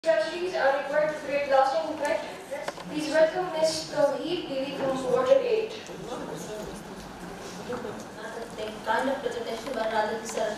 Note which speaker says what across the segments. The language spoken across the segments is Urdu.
Speaker 1: Strategies are required to create lasting impact. Please welcome Ms. Tawheed Bibi from Quarter 8.
Speaker 2: Kind of presentation, but rather these are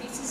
Speaker 2: pieces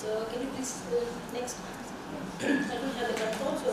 Speaker 2: so can you please next I don't have the control so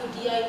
Speaker 2: UTI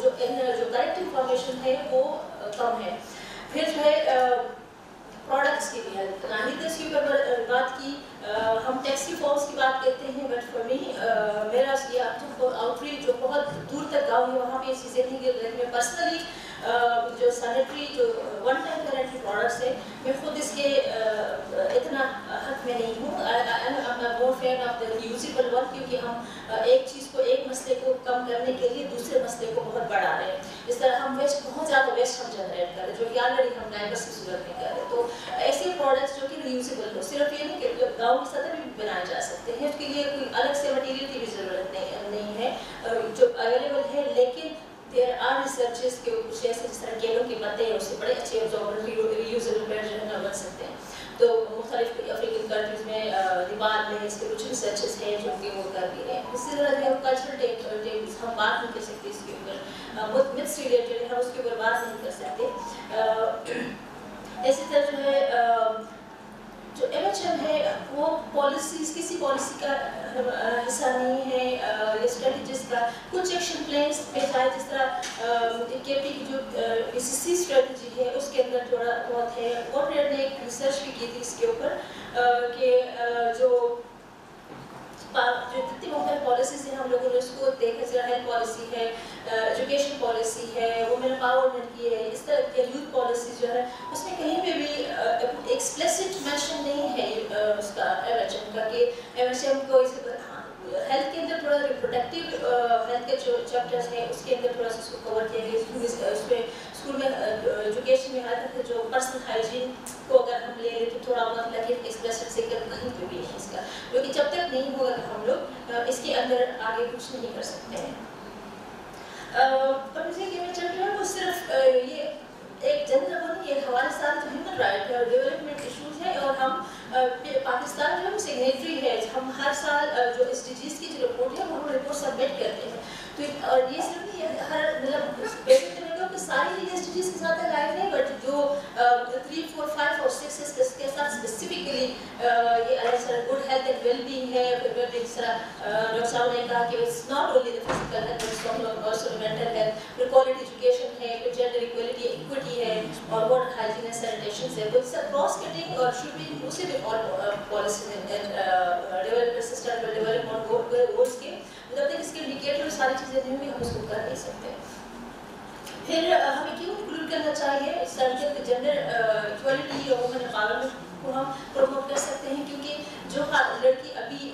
Speaker 2: جو کریکٹ انفارمیشن ہے وہ کم ہے. پھر جو ہے پروڈکٹس کی بھی ہے، ناہید نے اس کے اوپر بات کی. ہم ٹیکسی فارمس کی بات کرتے ہیں، بٹ فار می میرا یہ آؤٹ ریچ جو بہت دور تک گاؤں ہے وہاں پہ یہ چیزیں نہیں گر رہی. میں پرسنلی جو سینیٹری جو ون ٹائم کرنٹری پروڈکٹس ہے میں خود اس کے اتنا حق میں نہیں ہوں. More fan of the reusable one, کیونکہ ہم ایک چیز کو ایک مسئلے کو کم کرنے کے لیے دوسرے مسئلے کو بہت بڑھا رہے ہیں. اس طرح ہم ویسٹ بہت زیادہ ویسٹ ہم جنریٹ کر رہے ہیں جو کہ آلریڈی ہم ڈائپرس کی صورت میں کر رہے ہیں. تو ایسے پروڈکٹس جو کہ ریوزیبل ہو، صرف یہ نہیں کہ گاؤں کی سطح بھی بنائے جا سکتے ہیں، اس کے لیے کوئی الگ سے مٹیریل کی بھی ضرورت نہیں ہے جو اویلیبل ہے. لیکن دیر آر ریسرچز کے کچھ ایسے جس طرح کیلوں کے پتے ہیں اس سے بڑے اچھے ابزاربر ریوزیبل بیڈ جو ہے نا بن سکتے ہیں. تو مختلف افریقن کنٹریز میں نیپال میں اس کے کچھ ریسرچز ہیں جو کہ وہ کر بھی رہے ہیں. اسی طرح جو ہے کلچرل ٹیبلز ہم بات نہیں کر سکتے اس کے اوپر، متس ریلیٹڈ ہم اس کے اوپر بات نہیں کر سکتے. اسی طرح جو ہے جو ایم ایچ ایم ہے وہ پالیسیز کسی پالیسی کا حصہ نہیں ہے یا اسٹریٹجیز کا. کچھ ایکشن پلانس پہ جائے جس طرح کے پی کی جو پی سی سی اسٹریٹجی ہے اس کے اندر تھوڑا بہت ہے. گورنمنٹ نے ایک ریسرچ بھی کی تھی اس کے اوپر کہ جو جتنی مختلف پالیسیز ہیں ہم لوگوں نے اس کو دیکھا، جیسے ہیلتھ پالیسی ہے، ایجوکیشن پالیسی ہے، وومن امپاورمنٹ کی ہے، اس طرح کے یوتھ پالیسی جو ہے اس میں کہیں پہ بھی ایکسپلیسٹ مینشن نہیں ہے اس کا ایم ایچ ایم کا کہ ایم ایچ ایم کو ہیلتھ کے اندر تھوڑا ریپروڈکٹیو ہیلتھ کے جو چیپٹرز ہیں اس کے اندر تھوڑا سا اس کو کور کیا گیا. اس میں اسکول میں ایجوکیشن میں ہر طرح جو پرسنل ہائیجین کو اگر ہم لے لیں تو تھوڑا بہت لگے ایکسپلیسٹ ذکر کہیں پہ بھی ہے اس کا، کیونکہ جب تک نہیں ہوگا کہ ہم لوگ اس کے اندر آگے کچھ نہیں کر سکتے ہیں. پولیسی کے جو ہے وہ صرف یہ ایک جنرل وہ نہیں ہے، ہمارے ساتھ جو ہیومن رائٹ ہے اور ڈیولپمنٹ ایشوز ہیں اور ہم پاکستان جو ہے وہ سگنیٹری ہے. ہم ہر سال جو ایس ڈی جیز کی جو رپورٹ ہے وہ ہم رپورٹ سبمٹ کرتے ہیں. تو اور یہ صرف نہیں ہر مطلب بیسک کرنے کا کہ ساری ایس ڈی جیز کے ساتھ لائن نہیں، بٹ جو 3, 4, 5 اور 6 اس کے ساتھ اسپیسیفکلی یہ good health and well being ہے. جس طرح ڈاکٹر صاحب نے کہا کہ it's not only the physical health but also mental health, پھر کوالٹی ایجوکیشن ہے، پھر جینڈر ایکویلٹی ایکوٹی ہے اور واٹر ہائیجین اینڈ سینیٹیشن ہے. تو اٹس کراس کٹنگ اور should be inclusive in all policies and development system development goals کے. جب تک اس کے انڈیکیٹر ساری چیزیں نہیں ہوئی ہم اس کو کر نہیں سکتے. پھر ہمیں کیوں انکلوڈ کرنا چاہیے سرکل جینڈر ایکویلٹی اور وومن امپاورمنٹ کو ہم پروموٹ کر سکتے ہیں، کیونکہ جو لڑکی ابھی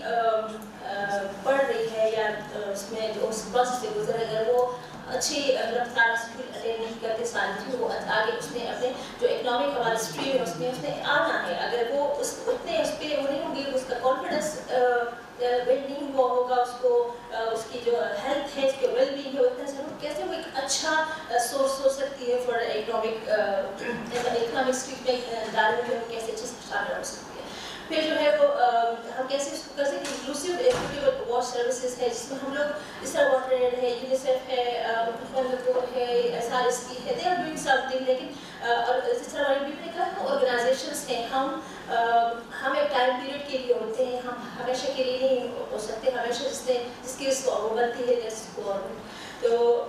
Speaker 2: پڑھ رہی ہے یا اس میں جو اس پروسیس سے گزر ہے اگر وہ اچھی رفتار اسکول اٹینڈ نہیں کرتے سال میں وہ آگے اس میں اپنے جو اکنامک ہماری ہسٹری ہے اس میں آنا ہے. اگر وہ اتنے اس پہ وہ نہیں ہوں گے اس کا کانفیڈنس بلڈ نہیں ہوا ہوگا، اس کو اس کی جو ہیلتھ ہے اس کے ویل بینگ ہے اتنا ضرور کیسے وہ ایک اچھا سورس ہو سکتی ہے فار اکنامک اسٹریٹ میں ادارے میں کیسے اچھے سے شامل ہو سکتی ہے. پھر جو ہے وہ ہم کیسے اس کو کر سکتے ہیں انکلوسیو ایکویٹیبل واش سروسز ہے جس میں ہم لوگ اس طرح واٹر ایڈ ہے، یونیسیف ہے، ہے، ایس آر ایس کی ہے، they are doing something. لیکن اور جس طرح ہماری بھی نے کہا آرگنائزیشنس ہیں، ہم ایک ٹائم پیریڈ کے لیے ہوتے ہیں، ہم ہمیشہ کے لیے نہیں ہو سکتے. ہمیشہ جس کی وہ بنتی ہے گورنمنٹ. تو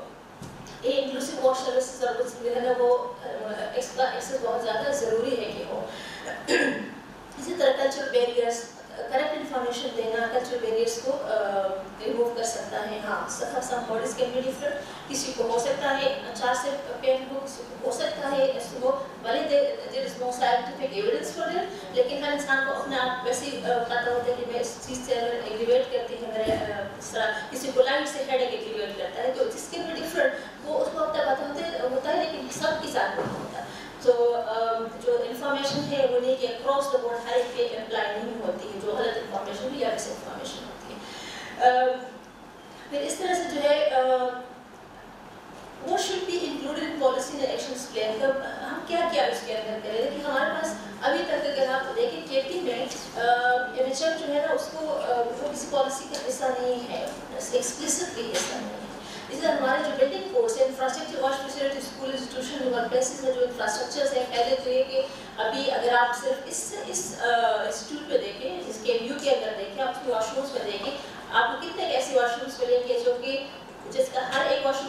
Speaker 2: یہ انکلوسیو واش سروسز اور جو ہے نا وہ اس کا ایکسس بہت زیادہ ضروری ہے کہ ہو. اسی طرح کلچرل بیریئرس، کریکٹ انفارمیشن دینا کلچرل بیریئرس کو ریموو کر سکتا ہے. ہاں some bodies can be different, کسی کو ہو سکتا ہے 4 سے پین ہو، کسی کو ہو سکتا ہے ایسے ہو، بھلے دیر از نو سائنٹیفک ایویڈنس فار دیٹ، لیکن ہر انسان کو اپنے آپ ویسے ہی پتہ ہوتا ہے کہ میں اس چیز سے اگر ایگریویٹ کرتی ہے، میرے اس طرح کسی کو لائٹ سے ہیڈ ایک ایگریویٹ کرتا ہے تو جس کے بھی ڈفرنٹ وہ اس کو اپنا پتہ ہوتا ہے لیکن سب کے ساتھ نہیں ہوتا. تو جو انفارمیشن ہے وہ نہیں کہ اکراس دا بورڈ ہر ایک پہ اپلائی نہیں ہوتی ہے، جو غلط انفارمیشن بھی یا مس انفارمیشن ہوتی ہے. پھر اس طرح سے جو ہے وہ should be included in policy and actions plan. ہم کیا کیا اس کے اندر کریں؟ لیکن ہمارے پاس ابھی تک اگر آپ دیکھیں کے پی میں ایم ایچ ایم جو ہے نا اس کو وہ کسی پالیسی کا حصہ نہیں ہے، ایکسپلسٹلی حصہ نہیں ہے. اس لیے ہمارے جو بلڈنگ کوڈس ہیں، infrastructure wash facility, school institution work places میں جو انفراسٹرکچرس ہیں، پہلے تو یہ کہ ابھی اگر آپ صرف اس انسٹیٹیوٹ پہ دیکھیں، اس کے ایم یو کے اندر دیکھیں، آپ اس کے واش رومس پہ دیکھیں، آپ کو کتنے ایسے واش رومس ملے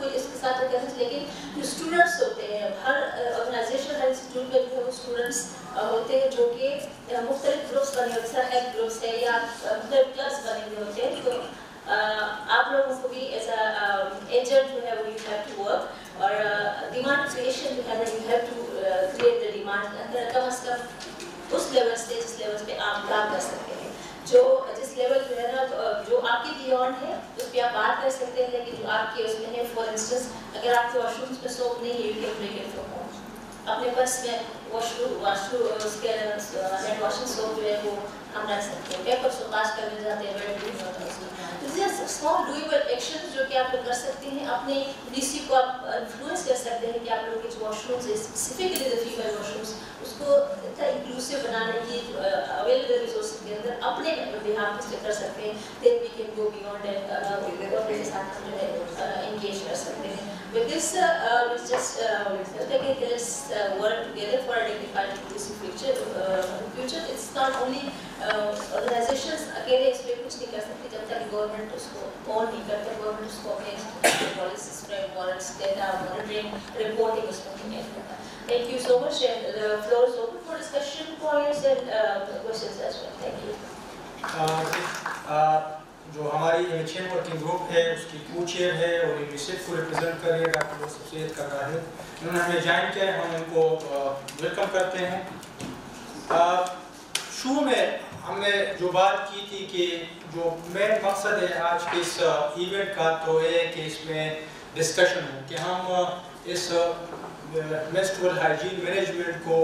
Speaker 2: کوئی اس کے ساتھ کرنا، لیکن جو اسٹوڈنٹس ہوتے ہیں ہر آرگنائزیشن ہر انسٹیٹیوٹ میں جو ہے وہ اسٹوڈنٹس ہوتے ہیں جو کہ مختلف گروپس بنے ہوتے ہیں، جیسا ہیلتھ گروپس ہے یا مختلف کلبس بنے ہوئے ہوتے ہیں. تو آپ لوگوں کو بھی ایز اے ایجنٹ جو ہے وہ یو ہیو ٹو ورک، اور ڈیمانڈ کریشن جو ہے نا you have to create the demand. کم از کم اس لیول سے جس لیول پہ آپ کام کر سکتے ہیں، جو جس لیول جو ہے نا جو آپ کے بیونڈ ہے اس پہ آپ بات کر سکتے ہیں، لیکن جو آپ کے اس میں ہے فار انسٹنس اگر آپ کے واش رومس میں سوپ نہیں ہے you can make it from home, اپنے پاس میں واش روم اس کے ہینڈ واشنگ سوپ جو ہے وہ ہم رکھ سکتے ہیں. پیپر سوپ آج کل مل جاتے ہیں بڑے بڑے ہوتا ہے اس میں. اسمال ڈویبل ایکشن جو کہ آپ لوگ کر سکتے ہیں، اپنے ڈی سی کو آپ انفلوئنس کر سکتے ہیں کہ آپ لوگ کے جو واش رومز ہے specifically the female washrooms اس کو اتنا انکلوسیو بنانے کی اویلیبل ریسورسز کے اندر اپنے بہاف سے کر سکتے ہیں. Then we can go beyond and government کے ساتھ ہم جو ہے انگیج کر سکتے ہیں. With this, just let's work together for a dignified inclusive future. It's not only organizations اکیلے اس پہ کچھ نہیں کر سکتے جب تک گورنمنٹ اس کو اون نہیں کرتے. گورنمنٹ اس کو اپنے policies frameworks data monitoring reporting اس کو نہیں کرتا. Thank you so much, and the floor is open for discussion points and questions as well. Thank you.
Speaker 3: جو ہماری چین ورکنگ گروپ ہے اس کی کو چیئر ہے اور یونیسیف کو ریپرزینٹ کر رہی ہے ڈاکٹر یوسف سید کرنا ہے، انہوں نے ہمیں جوائن کیا ہے، ہم ان کو ویلکم کرتے ہیں. شروع میں ہم نے جو بات کی تھی کہ جو مین مقصد ہے آج کے اس ایونٹ کا تو یہ ہے کہ اس میں ڈسکشن ہو کہ ہم اس menstrual hygiene مینجمنٹ کو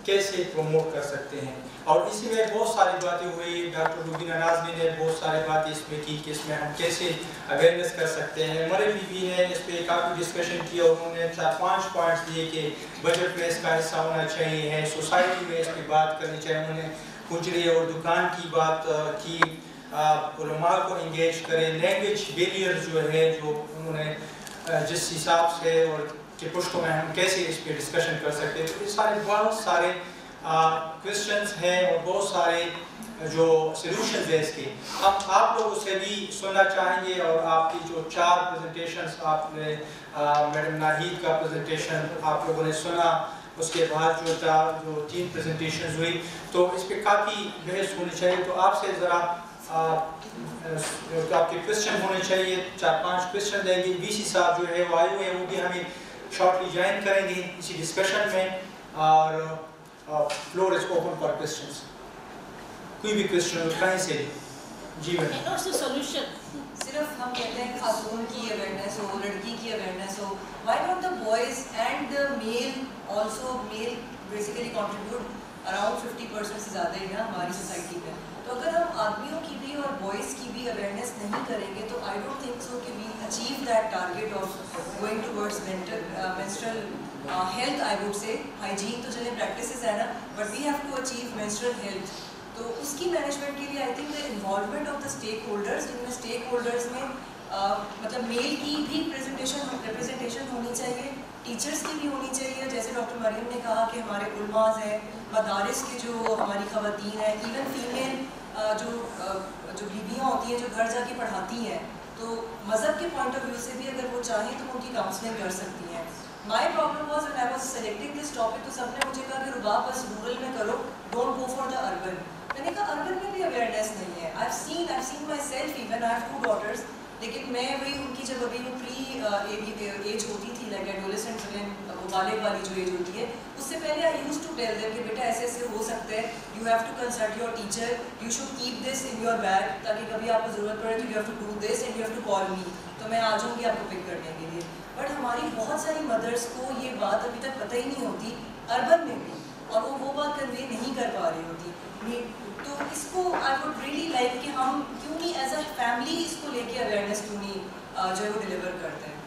Speaker 3: کیسے پروموٹ کر سکتے ہیں. اور اسی میں بہت ساری باتیں ہوئی، ڈاکٹر روبینہ نازمی نے بہت ساری باتیں اس میں کی کہ اس میں ہم کیسے اویئرنیس کر سکتے ہیں. مرے بی بی نے اس پہ کافی ڈسکشن کیا، انہوں نے 4-5 پوائنٹس دیے کہ بجٹ میں اس کا حصہ ہونا چاہیے ہے، سوسائٹی میں اس کی بات کرنی چاہیے. انہوں نے کچرے اور دکان کی بات کی، علماء کو انگیج کریں، لینگویج بیریئر جو ہے جو انہوں نے جس حساب سے اور کہ پشتوں میں ہم کیسے اس پہ ڈسکشن کر سکتے ہیں. تو یہ سارے بہت سارے کویسچنس ہیں اور بہت سارے جو سلوشنز ہیں اس کے. ہم آپ لوگوں سے بھی سننا چاہیں گے، اور آپ کی جو 4 پریزنٹیشنز آپ نے میڈم ناہید کا پریزنٹیشن آپ لوگوں نے سنا، اس کے بعد جو 3 پریزنٹیشنز ہوئی، تو اس پہ کافی بحث ہونی چاہیے. تو آپ سے ذرا آپ کے کویسچن ہونے چاہیے، 4-5 کویسچن دیں گے. وی سی صاحب جو ہے وہ آئے ہوئے ہیں، وہ بھی ہمیں شارٹلی جوائن کریں گے اسی ڈسکشن میں. اور floor is open for questions. کوئی بھی کویسچن ہو کہیں سے. جی میڈم.
Speaker 4: صرف ہم کہتے ہیں خاتون کی اویئرنیس ہو، لڑکی کی اویئرنیس ہو، why don't the boys and the male also male basically contribute around 50% سے زیادہ ہی نا ہماری سوسائٹی میں. تو اگر ہم آدمیوں کی بھی اور بوائز کی بھی اویئرنیس نہیں کریں گے تو آئی ڈونٹ تھنک سو کہ we achieve that target of going towards menstrual health. I would say hygiene تو چلیں پریکٹسز ہے نا، but we have to achieve menstrual health. تو اس کی مینجمنٹ کے لیے I think the involvement of the stakeholders, جن میں اسٹیک ہولڈرز میں مطلب میل کی بھی ریپرزنٹیشن ہونی چاہیے، ٹیچرس کی بھی ہونی چاہیے. جیسے ڈاکٹر مریم نے کہا کہ ہمارے علماء ہیں، مدارس کے جو ہماری خواتین ہیں، ایون فیمیل جو بیویاں ہوتی ہیں جو گھر جا کے پڑھاتی ہیں، تو مذہب کے پوائنٹ آف ویو سے بھی اگر وہ چاہیں تو ان کی کاؤنسلنگ کر سکتی ہیں. My problem was when I was selecting this topic تو سب نے مجھے کہا کہ رباب بس رورل میں کرو، don't go for the urban. میں نے کہا اربن میں بھی اویئرنیس نہیں ہے. I've seen myself even, I have 2 daughters. لیکن میں وہی ان کی جب ابھی وہ پری ایج ہوتی تھی لائک ایڈولسنٹ وہ بالغ والی جو ایج ہوتی ہے، اس سے پہلے I used to tell them کہ بیٹا ایسے ایسے ہو سکتا ہے، you have to consult your teacher, you should keep this in your bag تاکہ کبھی آپ کو ضرورت پڑے تو you have to do this and you have to call me, تو میں آ جاؤں گی آپ کو پک کرنے کے لیے. بٹ ہماری بہت ساری مدرس کو یہ بات ابھی تک پتہ ہی نہیں ہوتی اربن میں بھی، اور وہ بات کنوے نہیں کر پا رہی ہوتی. تو اس کو آئی ووڈ ریئلی لائک کہ ہم کیوں نہیں ایز اے فیملی اس کو لے کے اویئرنیس کیوں نہیں جو ہے وہ ڈلیور کرتے ہیں.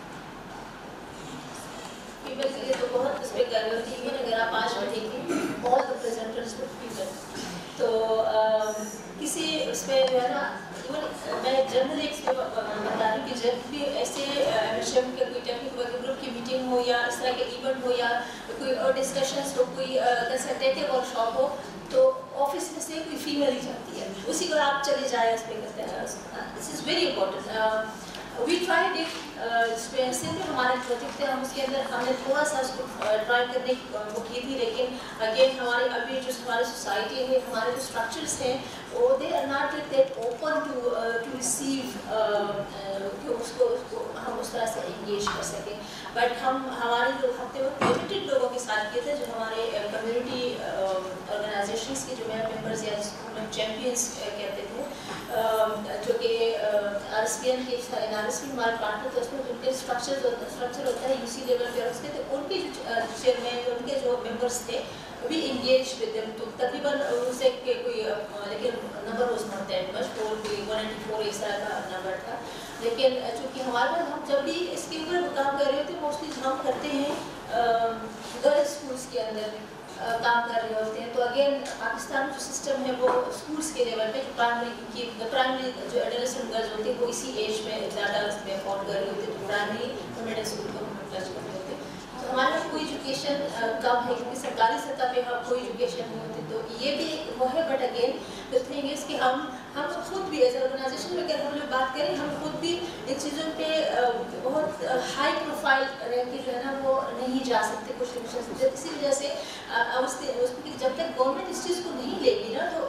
Speaker 2: پیپل کے لیے تو بہت اس پہ کر ہوتی ہے. اگر آپ آج میں دیکھیں آل دا پریزنٹرز ود پیپل، تو کسی اس پہ جو ہے نا میں جنرلی اس پہ بتا رہی ہوں کہ جب بھی ایسے ایمرشپ کا کوئی ٹیکنیکل ورکنگ گروپ کی میٹنگ ہو یا اس طرح کے ایونٹ ہو یا کوئی اور ڈسکشنز ہو، کوئی کنسلٹیٹیو ورک شاپ ہو، تو آفس میں سے کوئی فیمیل ہی جاتی ہے، اسی کو آپ چلے جائیں اس پہ کرتے ہیں. This is very important. We try جس پہ سمپل ہمارے پروجیکٹ تھے ہم اس کے اندر ہم نے تھوڑا سا اس کو ٹرائی کرنے کو کی تھی لیکن اگین ہمارے ابھی جو ہماری سوسائٹی ہے ہمارے جو اسٹرکچرس ہیں وہ they are not that open to receive کہ اس کو ہم اس طرح سے انگیج کر سکیں. بٹ ہمارے جو ہفتے وقت لمیٹڈ لوگوں کے ساتھ کیے تھے جو ہمارے کمیونٹی آرگنائزیشنس کے جو ممبرز یا جس کو ہم چیمپئنس کہتے تھے جو کہ آر ایس پی این کے آر ایس پی ہمارے پارٹنر تھے اس میں ان کے اسٹرکچر ہوتا ہے یو سی لیول پہ اور اس کے تو ان کے جو چیئرمین ان کے جو ممبرس تھے بھی انگیج ود دیم تو تقریباً ان سے کہ کوئی لیکن number was not that much 194 اس طرح کا نمبر تھا. لیکن چونکہ ہمارے پاس ہم جب بھی اس کے اوپر کام کر رہے ہوتے ہیں موسٹلی ہم کرتے ہیں گرلز اسکولس کے اندر کام کر رہے ہوتے ہیں. تو اگین پاکستان جو سسٹم ہے وہ اسکولس کے لیول پہ پرائمری جو ایڈولسنٹ گرلز ہوتی ہیں وہ اسی ایج میں زیادہ اس میں افورڈ کر رہی ہوتی ہے تو پرائمری مڈل اسکول کو ٹچ کر رہے ہوتے ہیں. تو ہمارے پاس کوئی ایجوکیشن کم ہے کیونکہ سرکاری سطح پہ کوئی ایجوکیشن نہیں ہوتی. تو یہ بھی وہ ہے but again the thing is کہ ہم خود بھی ایز آرگنائزیشن میں اگر ہم لوگ بات کریں ہم خود بھی ان چیزوں پہ بہت ہائی پروفائل رہ کے جو ہے نا وہ نہیں جا سکتے کچھ اسی وجہ سے جب تک گورنمنٹ اس چیز کو نہیں لے گی نا تو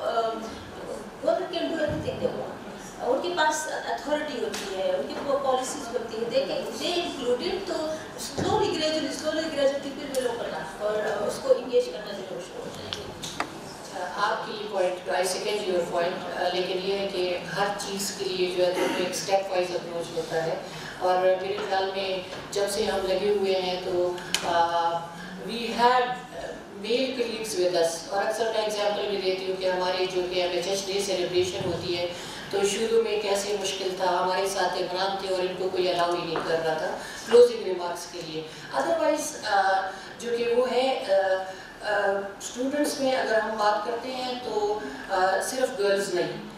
Speaker 2: government can do everything they want. ان کے پاس اتھارٹی ہوتی ہے ان کی پالیسیز ہوتی ہے دے انکلوڈیڈ تو slowly gradually people will open up اور اس کو انگیج کرنا ضرور شروع ہو جائے گی.
Speaker 5: آپ کی point I second your point لیکن یہ ہے کہ ہر چیز کے لیے جو ہے تو ایک اسٹیپ وائز اپروچ ہوتا ہے اور میرے خیال میں جب سے ہم لگے ہوئے ہیں تو we had male colleagues with اس اور اکثر میں ایگزامپل بھی دیتی ہوں کہ ہماری جو کہ M H S day celebration ہوتی ہے تو شروع میں کیسے مشکل تھا ہمارے ساتھ عمران تھے اور ان کو کوئی الاؤ ہی نہیں کر رہا تھا کلوزنگ ریمارکس کے لیے. ادروائز جو کہ وہ ہے اسٹوڈنٹس میں اگر ہم بات کرتے ہیں تو صرف گرلز نہیں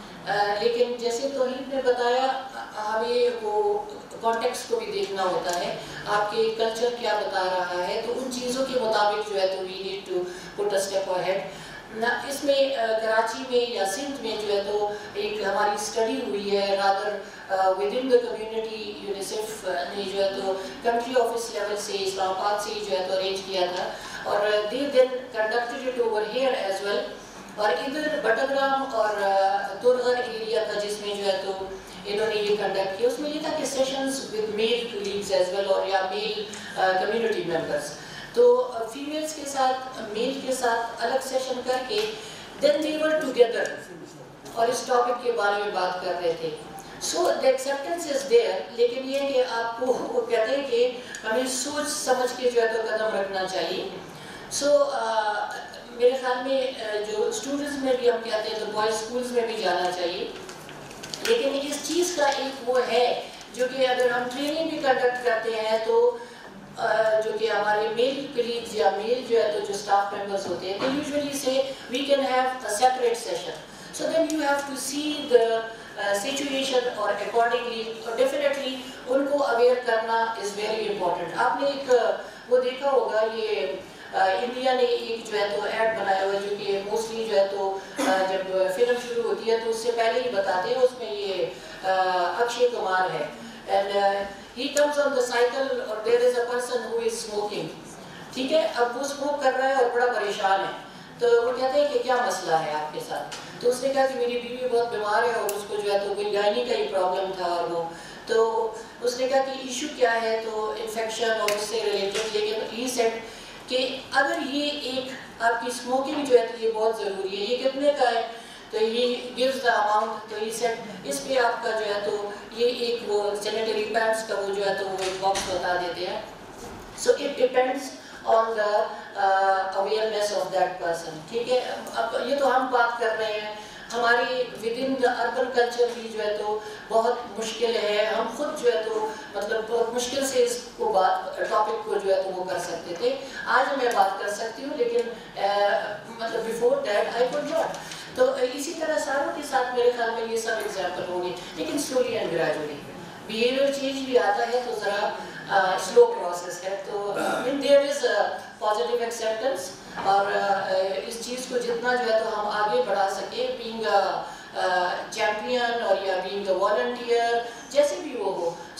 Speaker 5: لیکن جیسے توحید نے بتایا ہمیں وہ کانٹیکسٹ کو بھی دیکھنا ہوتا ہے آپ کے کلچر کیا بتا رہا ہے تو ان چیزوں کے مطابق جو ہے تو we need to put a step ahead. اس میں کراچی میں یا سندھ میں جو ہے تو ایک ہماری اسٹڈی ہوئی ہے rather with in the community UNICEF نے جو ہے تو کنٹری آفس لیول سے اسلام آباد سے جو ہے تو ارینج کیا تھا اور they then conducted it over here as well. اور ادھر بٹگرام اور ترغر ایریا تھا جس میں جو ہے تو انہوں نے یہ کنڈکٹ کیا. اس میں یہ تھا کہ sessions with male colleagues as well اور یا میل کمیونٹی ممبرس تو فیمیلز کے ساتھ میل کے ساتھ الگ سیشن کر کے دین دے ور ٹوگیدر اور اس ٹاپک کے بارے میں بات کر رہے تھے. سو دا ایکسیپٹنس از دیئر لیکن یہ کہ آپ کو وہ کہتے ہیں کہ ہمیں سوچ سمجھ کے جو ہے تو قدم رکھنا چاہیے. سو میرے خیال میں جو اسٹوڈنٹس میں بھی ہم کہتے ہیں تو بوائز اسکولس میں بھی جانا چاہیے لیکن اس چیز کا ایک وہ ہے جو کہ اگر ہم ٹریننگ بھی کنڈکٹ کرتے ہیں تو جو کہ ہمارے میل کلیگز یا میل جو ہے تو جو اسٹاف ممبرس ہوتے ہیں تو یوزلی سے we can have a separate session so then you have to see the situation اور اکارڈنگلی ڈیفینیٹلی ان کو اویئر کرنا از ویری امپورٹنٹ. آپ نے ایک وہ دیکھا ہوگا یہ انڈیا نے ایک جو ہے تو ایڈ بنایا ہوا جو کہ موسٹلی جو ہے تو جب فلم شروع ہوتی ہے تو اس سے پہلے ہی بتاتے ہیں اس میں یہ اکشے کمار ہے and he comes on the cycle اور there is a person who is smoking. ٹھیک ہے اب وہ اسموک کر رہا ہے اور بڑا پریشان ہے تو وہ کہتے ہیں کہ کیا مسئلہ ہے آپ کے ساتھ تو اس نے کہا کہ میری بیوی بہت بیمار ہے اور اس کو جو ہے تو کوئی گائنی کا ہی پرابلم تھا اور وہ تو اس نے کہا کہ ایشو کیا ہے تو انفیکشن اور اس سے ریلیٹڈ لیکن he said کہ اگر یہ ایک آپ کی اسموکنگ جو ہے تو یہ بہت ضروری ہے یہ کتنے کا ہے تو یہ gives the amount تو یہ سیٹ اس پہ آپ کا جو ہے تو یہ ایک وہ سینیٹری پیڈس کا وہ جو ہے تو وہ ایک باکس بتا دیتے ہیں. So it depends on the awareness of that person. ٹھیک ہے اب یہ تو ہم بات کر رہے ہیں ہماری with in the urban culture بھی جو ہے تو بہت مشکل ہے ہم خود جو ہے تو مطلب بہت مشکل سے اس کو بات ٹاپک کو جو ہے تو وہ کر سکتے تھے. آج میں بات کر سکتی ہوں لیکن مطلب before that I could not. تو اسی طرح ساروں کے ساتھ میرے خیال میں یہ سب ایگزامپل ہوں گے لیکن slowly and gradually behaviour change بھی آتا ہے تو ذرا سلو پروسیس ہے تو دیر از پازیٹیو ایکسیپٹنس اور اس چیز کو جتنا جو ہے تو ہم آگے بڑھا سکیں بینگ چیمپئن اور یا بینگ والنٹیئر جیسے بھی وہ ہو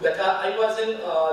Speaker 6: Like I was in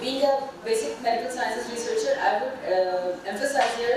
Speaker 7: Being a basic medical sciences researcher, I would emphasize here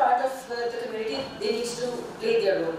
Speaker 7: part of the community they needs to play their role.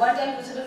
Speaker 7: one-time usable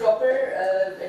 Speaker 7: proper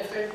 Speaker 7: different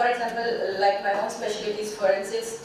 Speaker 7: for example like my own specialty is forensics,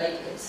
Speaker 7: like it's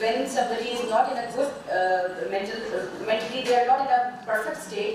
Speaker 7: when somebody is not in a good mentally they are not in a perfect state,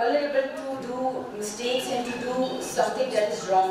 Speaker 7: vulnerable to do mistakes and to do something that is wrong.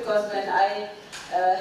Speaker 7: because when I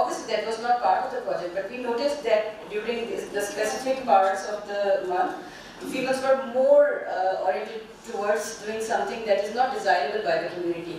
Speaker 7: obviously that was not part of the project, but we noticed that during the specific parts of the month, females were more oriented towards doing something that is not desirable by the community.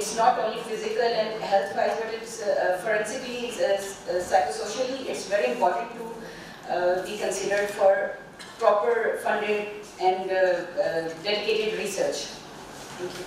Speaker 7: it's not only physical and health wise but it's forensically, it's psychosocially, it's very important to be considered for proper funded and dedicated research. Thank you.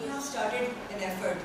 Speaker 4: We have started an effort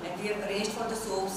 Speaker 4: and we have arranged for the soaps,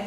Speaker 4: and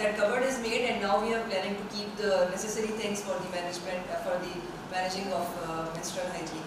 Speaker 4: that cupboard is made and now we are planning to keep the necessary things for the management for the managing of menstrual hygiene.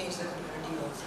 Speaker 4: change the community also.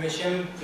Speaker 3: MHM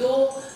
Speaker 5: 2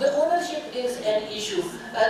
Speaker 5: The ownership is an issue.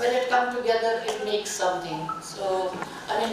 Speaker 5: when it come together it makes something. So I mean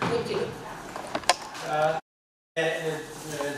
Speaker 5: Thank you.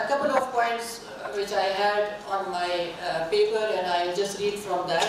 Speaker 5: a couple of points which I had on my paper and I'll just read from that,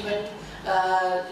Speaker 5: event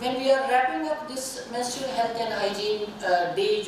Speaker 5: when we are wrapping up this menstrual health and hygiene day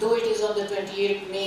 Speaker 5: though it is on the 28th May,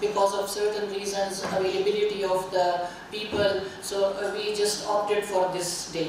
Speaker 5: because of certain reasons, availability of the people, so we just opted for this day.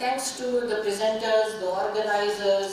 Speaker 5: Thanks to the presenters, the organizers,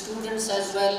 Speaker 5: students as well,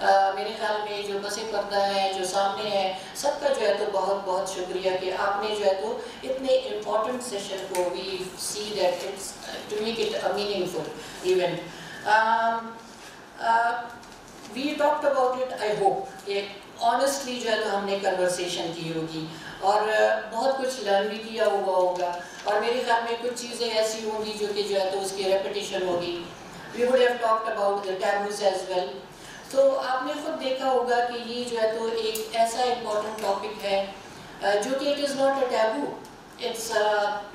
Speaker 5: میرے خیال میں جو پس پردہ ہے جو سامنے ہے سب کا جو ہے تو بہت بہت شکریہ کہ آپ نے جو ہے تو اتنے امپورٹنٹ سیشن کو we see that it's to make it a meaningful event. We talked about it. I hope کہ آنیسٹلی جو ہے تو ہم نے کنورسیشن کی ہوگی اور بہت کچھ لرن بھی کیا ہوگا اور میرے خیال میں کچھ چیزیں ایسی ہوں گی جو کہ جو ہے تو اس کی ریپیٹیشن ہوگی. We would have talked about the taboos as well. تو آپ نے خود دیکھا ہوگا کہ یہ جو ہے تو ایک ایسا امپورٹنٹ ٹاپک ہے جو کہ it is not a taboo, it's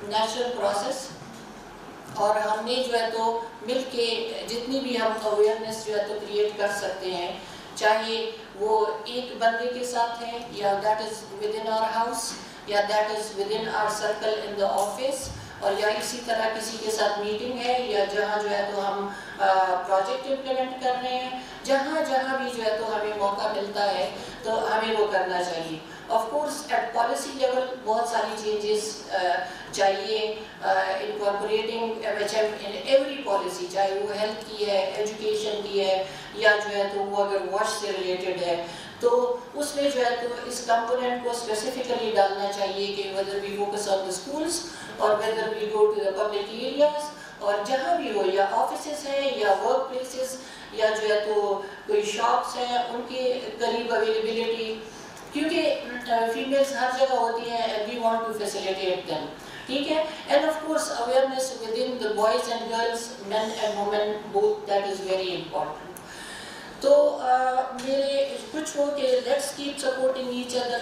Speaker 5: natural process. اور ہم نے جو ہے تو مل کے جتنی بھی ہم اویئرنیس جو ہے تو کریٹ کر سکتے ہیں, چاہے وہ ایک بندے کے ساتھ ہے یا that is with in our house یا that is with in our circle in the office, اور یا اسی طرح کسی کے ساتھ میٹنگ ہے یا جہاں جو ہے تو ہم پروجیکٹ امپلیمنٹ کر رہے ہیں, جہاں جہاں بھی جو ہے تو ہمیں موقع ملتا ہے تو ہمیں وہ کرنا چاہیے. Of course at policy level بہت ساری چینجز چاہیے, incorporating MHM in every policy, چاہے وہ ہیلتھ کی ہے, ایجوکیشن کی ہے یا جو ہے تو وہ اگر واش سے ریلیٹڈ ہے تو اس میں جو ہے تو اس کمپوننٹ کو اسپیسیفکلی ڈالنا چاہیے کہ whether we focus on the schools or whether we go to the public areas, اور جہاں بھی ہو یا آفیسز ہیں یا ورک پلیسز یا جو ہے تو کوئی شاپس ہیں ان کے قریب اویلیبلٹی, کیونکہ فیمیلز ہر جگہ ہوتی ہیں and we want to facilitate them. ٹھیک ہے, and of course awareness within the boys and girls, men and women both, that is very important. تو میرے کچھ ہو کہ let's keep supporting each other,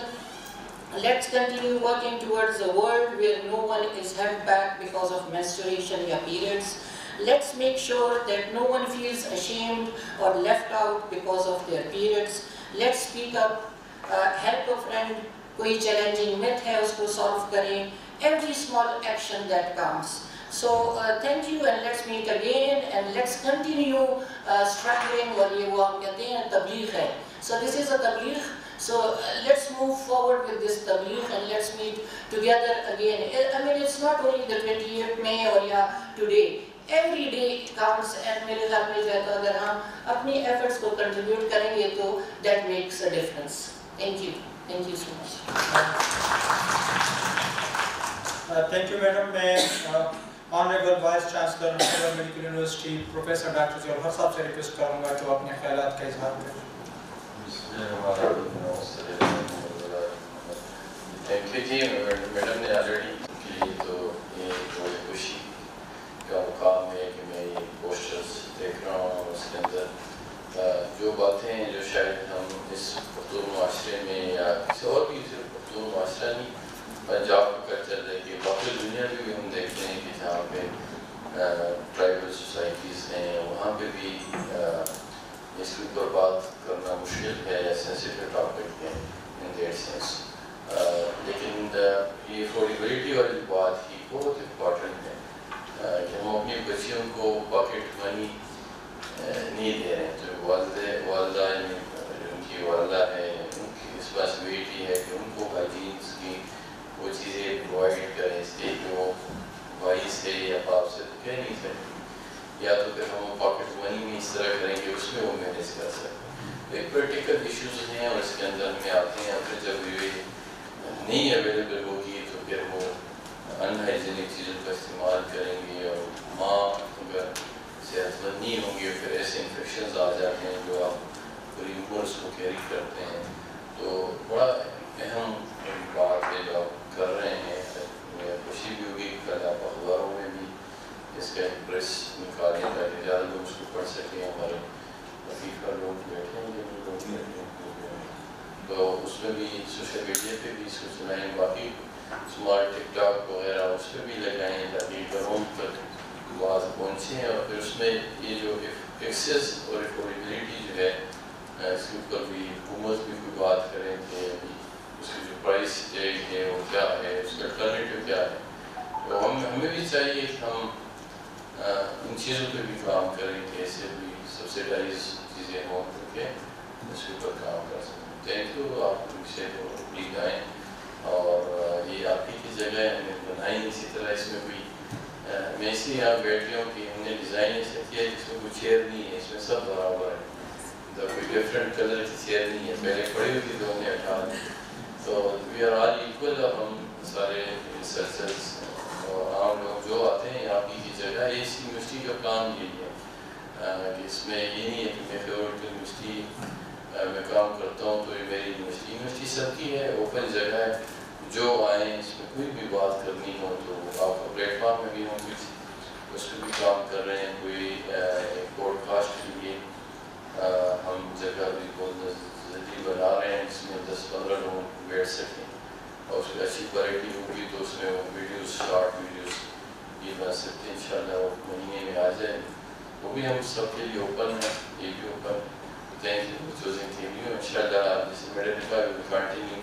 Speaker 5: let's continue working towards a world where no one is held back because of menstruation or periods. Let's make sure that no one feels ashamed or left out because of their periods. Let's speak up, help a friend, کوئی challenging myth ہے اس کو solve کریں. Every small action that counts. So thank you and let's meet again and let's continue struggling. اور یہ وہ ہم کہتے ہیں تبلیغ ہے, so this is a tabligh. So let's move forward with this tabligh and let's meet together again. I mean it's not only the 28th May or yeah today, every day counts. And میرے خیال میں جو ہے تو اگر ہم اپنی efforts کو contribute کریں گے تو that makes a difference. Thank you. Thank you so much.
Speaker 3: Thank you madam. میں Honorable Vice Chancellor Federal Medical University Professor Dr. Ziaul Haq صاحب سے ریکویسٹ کروں گا جو اپنے خیالات کا اظہار کریں.
Speaker 8: تھینک یو جی. میڈم نے آلریڈی کی تو یہ بڑی خوشی کا مقام ہے کہ میں یہ پوسٹرز دیکھ رہا ہوں اور اس کے اندر جو باتیں جو شاید ہم اس پختون معاشرے میں یا کسی اور بھی صرف پختون معاشرہ نہیں, پنجاب کا کلچر ہے کہ باقی دنیا میں بھی ہم دیکھتے ہیں کہ جہاں پہ ٹرائبل سوسائٹیز ہیں وہاں پہ بھی اس کے اوپر بات کرنا مشکل ہے یا سینسیٹیو ٹاپک ہے ان دیٹ سینس. لیکن یہ افورڈیبلٹی والی بات ہی بہت امپورٹنٹ ہے کہ ہم اپنی بچیوں کو پاکٹ منی نہیں دے رہے ہیں. جو والدہ ان کی والدہ ہے ان کی رسپانسبلٹی ہے کہ ان کو ہائیجینس کی وہ چیزیں پرووائڈ کریں, اس لیے کہ وہ بھائی سے یا باپ سے تو کہہ نہیں سکتے, یا تو پھر ہم پاکٹ منی میں اس طرح کریں گے اس میں وہ مینیج کر سکتے. ایک پریکٹیکل ایشوز ہیں اور اس کے اندر ہمیں آتے ہیں. پھر جب یہ نہیں اویلیبل ہوگی تو پھر وہ ان ہائیجینک چیزوں کا استعمال کریں گے, اور ماں اگر صحت مند نہیں ہوں گی پھر ایسے انفیکشنز آ جاتے ہیں جو آپ پوری عمر اس کو کیری کرتے ہیں. تو بڑا اہم بات ہے جو آپ کر رہے ہیں. مجھے خوشی بھی ہوگی کہ کل آپ اخباروں میں بھی اس کا ایک پریس نکالیں تاکہ زیادہ لوگ اس کو پڑھ سکیں. ہمارے وفیقہ لوگ بیٹھے ہیں تو اس میں بھی سوشل میڈیا پہ بھی اس کو چلائیں, باقی اسمارٹ ٹک ٹاک وغیرہ اس پہ بھی لگائیں تاکہ گھروں تک بات پہنچیں. اور پھر اس میں یہ جو ایکسیس اور افورڈیبلٹی جو ہے اس کے اوپر بھی حکومت بھی کوئی بات کریں کہ اس کی جو پرائس ٹیگ ہے وہ کیا ہے, اس کا الٹرنیٹیو کیا ہے. تو ہمیں بھی چاہیے کہ ہم ان چیزوں پہ بھی کام کریں کہ ایسے بھی سبسیڈائز چیزیں ہوں کیونکہ اس کے اوپر کام کر سکیں. Thank you. آپ سے بھی گائیں اور یہ آپ ہی کی جگہ ہم نے بنائی اسی طرح. اس میں کوئی میں اس لیے یہاں بیٹھ گیا ہوں کہ ہم نے ڈیزائن ایسا کیا ہے جس میں کوئی چیئر نہیں ہے, اس میں سب برابر ہے. تو کوئی ڈفرینٹ کلر کی چیئر نہیں ہے، پہلے کھڑی ہوئی تھی تو انہیں ہٹا دی. تو وی آر آل ایکول. ہم سارے ریسرچرز اور عام لوگ جو آتے ہیں یہاں کی جگہ ہے. اس یونیورسٹی کا کام یہی ہے کہ اس میں یہ نہیں ہے کہ میں فیورٹ یونیورسٹی میں کام کرتا ہوں تو یہ میری یونیورسٹی سب کی ہے، اوپن جگہ ہے. جو آئیں اس میں کوئی بھی بات کرنی ہو تو آپ کو پلیٹ فارم میں بھی ہوں کچھ اس پہ بھی کام کر رہے ہیں. کوئی پوڈ کاسٹ کے لیے ہم جگہ بھی بہت جلدی بنا رہے ہیں جس میں 10-15 لوگ بیٹھ سکیں اور اس میں اچھی کوالٹی ہوگی تو اس میں وہ ویڈیوز شارٹ ویڈیوز یہ بن سکتے ہیں. انشاءاللہ وہ مہینے میں آ جائیں. وہ بھی ہم سب کے لیے اوپن ہے. یہ بھی open. Thank you for choosing TMU. انشاءاللہ جیسے میڈم نے کہا وہ کنٹینیو.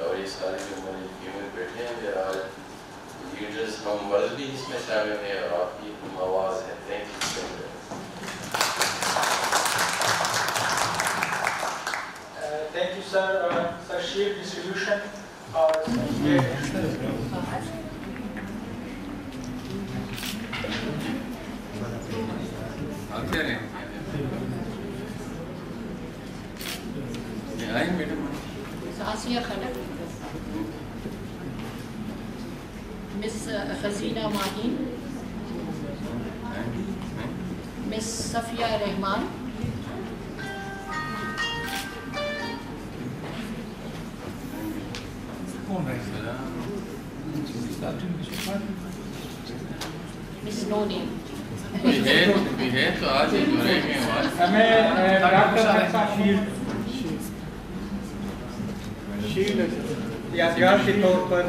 Speaker 8: اور یہ سارے جو ہمارے فیمل بیٹھے ہیں میرا لیڈرز ہم مرد بھی اس میں شامل ہیں اور آپ کی آواز ہے. Thank you.
Speaker 3: Thank you, sir. Sir, sheet distribution.
Speaker 9: Asiya خلق، مس خزینہ ماہین، مس صفیہ رحمان، مس نونی.
Speaker 8: تو آج
Speaker 3: ہمیں ڈاکٹر حفصہ یادگار کے طور پر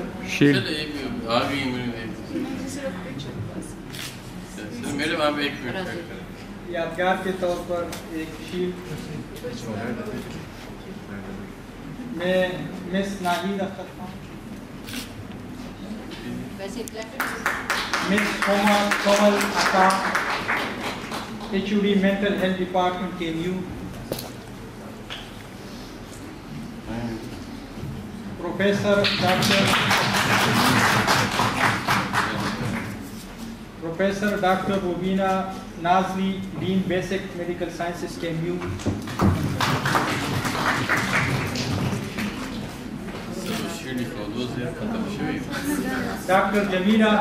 Speaker 8: میڈم آپ ایک منٹ
Speaker 3: یادگار کے طور پر ایک شیٹ میں مس ناہید اختر خان، مس Komal Atta, HUD mental health department KMU، professor doctor Rubina Nazli, dean basic medical sciences KMU، doctor Jamila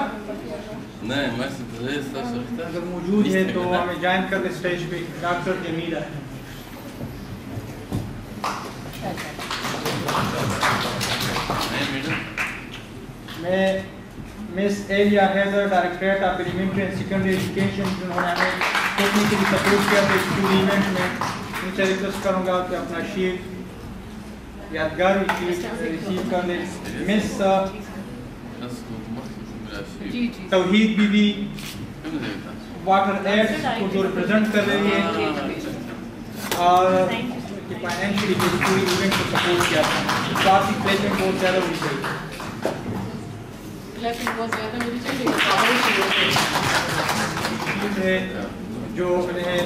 Speaker 3: اگر موجود ہے تو ہمیں جوائن کر لیں اسٹیج پہ. ڈاکٹر جمیلہ. میں Miss Elia Haider, directorate of elementary and secondary education, جنہوں نے ہمیں ٹیکنیکلی سپورٹ کیا تھا اس پورے ایونٹ میں. ان سے ریکویسٹ کروں گا کہ اپنا شیٹ یادگاری شیٹ ریسیو کر لیں. مس توحید بی بی واٹر ایڈ کو جو ریپرزینٹ کر رہی ہے اور فائنینشلی جو پوری ایونٹ کو سپورٹ کیا تھا. تو آپ کی پلیسمنٹ بہت زیادہ ہونی چاہیے. جو انہیں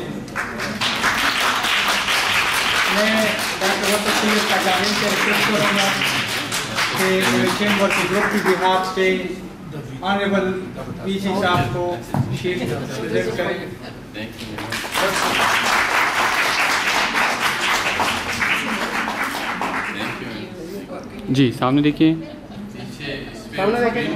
Speaker 3: میں ڈاکٹر وسط سید کا جامعین سے ریکویسٹ کروں گا کہ چیمبر کے گروپ کی بہاف سے آنریبل PC صاحب کو شیٹ پریزنٹ کریں.
Speaker 10: جی سامنے دیکھیے.
Speaker 8: سامنے دیکھیں.